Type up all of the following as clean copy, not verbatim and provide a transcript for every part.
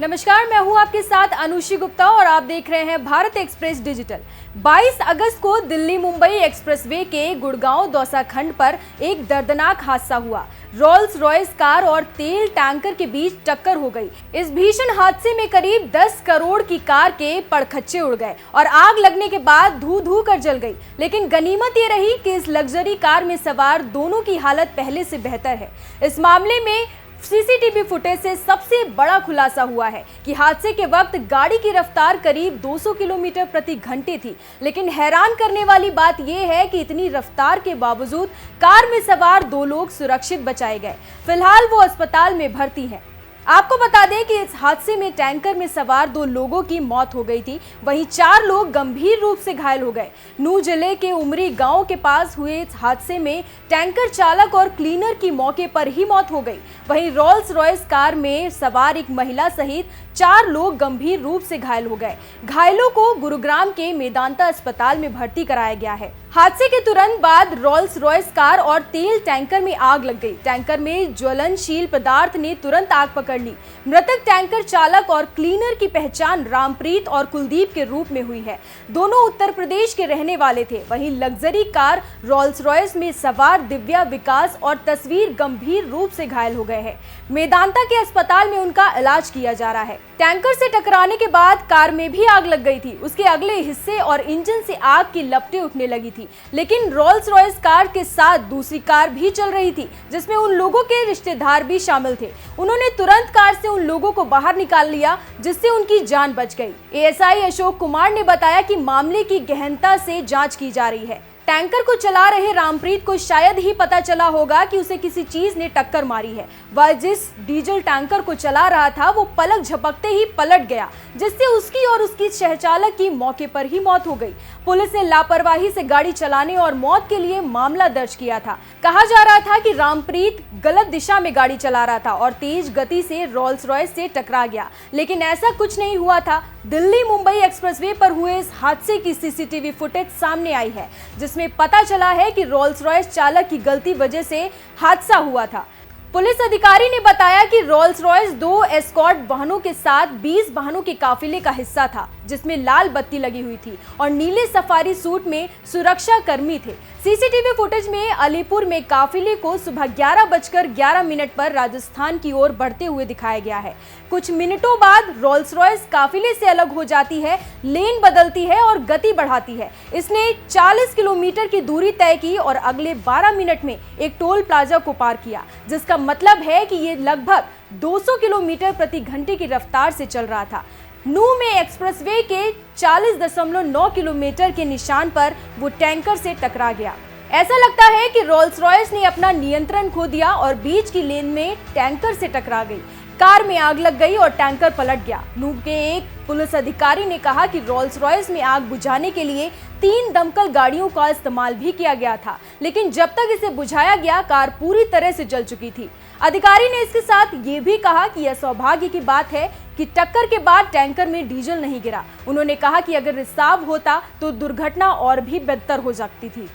नमस्कार, मैं हूं आपके साथ अनुषी गुप्ता और आप देख रहे हैं भारत एक्सप्रेस डिजिटल। 22 अगस्त को दिल्ली मुंबई एक्सप्रेसवे के गुड़गांव दौसा खंड पर एक दर्दनाक हादसा हुआ। रोल्स रॉयस कार और तेल टैंकर के बीच टक्कर हो गई। इस भीषण हादसे में करीब 10 करोड़ की कार के पड़खच्चे उड़ गए और आग लगने के बाद धू धू कर जल गई। लेकिन गनीमत ये रही कि इस लग्जरी कार में सवार दोनों की हालत पहले से बेहतर है। इस मामले में सीसीटीवी फुटेज से सबसे बड़ा खुलासा हुआ है कि हादसे के वक्त गाड़ी की रफ्तार करीब 200 किलोमीटर प्रति घंटे थी। लेकिन हैरान करने वाली बात यह है कि इतनी रफ्तार के बावजूद कार में सवार 2 लोग सुरक्षित बचाए गए। फिलहाल वो अस्पताल में भर्ती हैं। आपको बता दें कि इस हादसे में टैंकर में सवार 2 लोगों की मौत हो गई थी, वहीं 4 लोग गंभीर रूप से घायल हो गए। नूह जिले के उमरी गांव के पास हुए इस हादसे में टैंकर चालक और क्लीनर की मौके पर ही मौत हो गई। वहीं रोल्स रॉयस कार में सवार एक महिला सहित 4 लोग गंभीर रूप से घायल हो गए। घायलों को गुरुग्राम के मेदांता अस्पताल में भर्ती कराया गया है। हादसे के तुरंत बाद रोल्स रॉयस कार और तेल टैंकर में आग लग गई। टैंकर में ज्वलनशील पदार्थ ने तुरंत आग पकड़ ली। मृतक टैंकर चालक और क्लीनर की पहचान रामप्रीत और कुलदीप के रूप में हुई है। दोनों उत्तर प्रदेश के रहने वाले थे। वहीं लग्जरी कार रोल्स रॉयस में सवार दिव्या विकास और तस्वीर गंभीर रूप से घायल हो गए हैं। मेदांता के अस्पताल में उनका इलाज किया जा रहा है। टैंकर से टकराने के बाद कार में भी आग लग गई थी। उसके अगले हिस्से और इंजन से आग की लपटें उठने लगी थी। लेकिन रोल्स रॉयस कार के साथ दूसरी कार भी चल रही थी, जिसमें उन लोगों के रिश्तेदार भी शामिल थे। उन्होंने तुरंत कार से उन लोगों को बाहर निकाल लिया, जिससे उनकी जान बच गई। एएसआई अशोक कुमार ने बताया कि मामले की गहनता से जांच की जा रही है। टैंकर को चला रहे रामप्रीत को शायद ही पता चला होगा कि उसे किसी चीज ने टक्कर मारी है। वह जिस डीजल टैंकर को चला रहा था वो पलक झपकते ही पलट गया, जिससे उसकी और उसकी सहचालक की मौके पर ही मौत हो गई। पुलिस ने लापरवाही से गाड़ी चलाने और मौत के लिए मामला दर्ज किया था। कहा जा रहा था कि रामप्रीत गलत दिशा में गाड़ी चला रहा था और तेज गति से रोल्स रॉयस से टकरा गया, लेकिन ऐसा कुछ नहीं हुआ था। दिल्ली मुंबई एक्सप्रेसवे पर हुए इस हादसे की सीसीटीवी फुटेज सामने आई है, जिसमें पता चला है कि रोल्स रॉयस चालक की गलती वजह से हादसा हुआ था। पुलिस अधिकारी ने बताया कि रोल्स रॉयस 2 एस्कॉर्ट वाहनों के साथ 20 वाहनों के काफिले का हिस्सा था, जिसमें लाल बत्ती लगी हुई थी और नीले सफारी सूट में सुरक्षा कर्मी थे। सीसीटीवी फुटेज में अलीपुर में काफिले को सुबह 11:11 पर राजस्थान की ओर बढ़ते हुए दिखाया गया है। कुछ मिनटों बाद रोल्स रॉयस काफिले से अलग हो जाती है, लेन बदलती है और गति बढ़ाती है। इसने 40 किलोमीटर की दूरी तय की और अगले 12 मिनट में एक टोल प्लाजा को पार किया, जिसका मतलब है कि ये लगभग 200 किलोमीटर प्रति घंटे की रफ्तार से चल रहा था। नूह में एक्सप्रेसवे के 40.9 किलोमीटर के निशान पर वो टैंकर से टकरा गया। ऐसा लगता है कि रोल्स रॉयस ने अपना नियंत्रण खो दिया और बीच की लेन में टैंकर से टकरा गई। कार में आग लग गई और टैंकर पलट गया। नूह के एक पुलिस अधिकारी ने कहा कि रोल्स रॉयस में आग बुझाने के लिए 3 दमकल गाड़ियों का इस्तेमाल भी किया गया था, लेकिन जब तक इसे बुझाया गया कार पूरी तरह से जल चुकी थी। अधिकारी ने इसके साथ ये भी कहा कि यह सौभाग्य की बात है कि टक्कर के बाद टैंकर में डीजल नहीं गिरा। उन्होंने कहा कि अगर रिसाव होता तो दुर्घटना और भी बदतर हो सकती थी।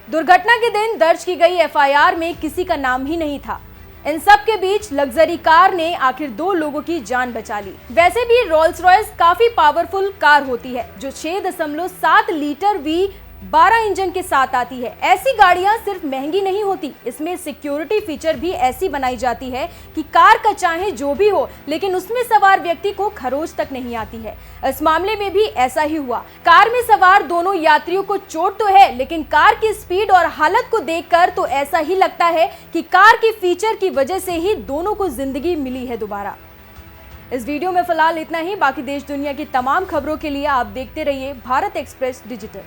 दुर्घटना के दिन दर्ज की गई एफआईआर में किसी का नाम ही नहीं था। इन सब के बीच लग्जरी कार ने आखिर 2 लोगों की जान बचा ली। वैसे भी रोल्स रॉयस काफी पावरफुल कार होती है, जो 6.7 लीटर V12 इंजन के साथ आती है। ऐसी गाड़ियां सिर्फ महंगी नहीं होती, इसमें सिक्योरिटी फीचर भी ऐसी बनाई जाती है कि कार का चाहे जो भी हो, लेकिन उसमें सवार व्यक्ति को खरोच तक नहीं आती है। इस मामले में भी ऐसा ही हुआ। कार में सवार दोनों यात्रियों को चोट तो है, लेकिन कार की स्पीड और हालत को देखकर तो ऐसा ही लगता है कि कार के फीचर की वजह से ही दोनों को जिंदगी मिली है दोबारा। इस वीडियो में फिलहाल इतना ही। बाकी देश दुनिया की तमाम खबरों के लिए आप देखते रहिए भारत एक्सप्रेस डिजिटल।